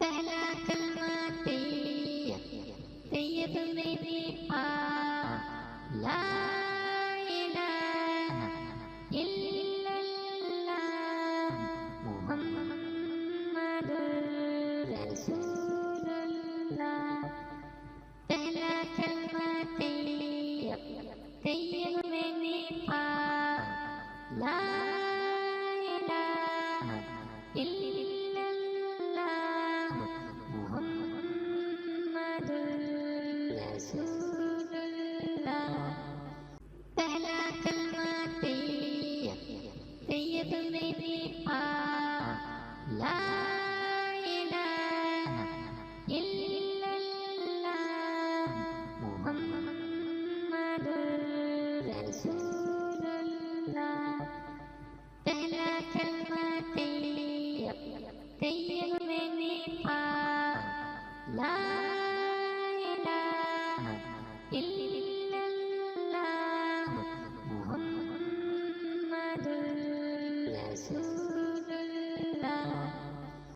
पहला कलमा तैयब मैंने पढ़ा, ला इलाहा इल्लल्लाह मुहम्मदुर रसूलुल्लाह। पहला कलमा तैयब मैंने पढ़ा, ला इलाहा इल्लल्लाह मुहम्मदुर रसूलुल्लाह। पहला कलमा तैयब मैंने पढ़ा, ला इलाहा इल्लल्लाह मुहम्मदुर रसूलुल्लाह। पहला कलमा तैयब मैंने पढ़ा, ला इलाहा इल्लल्लाह मुहम्मदुर रसूलुल्लाह।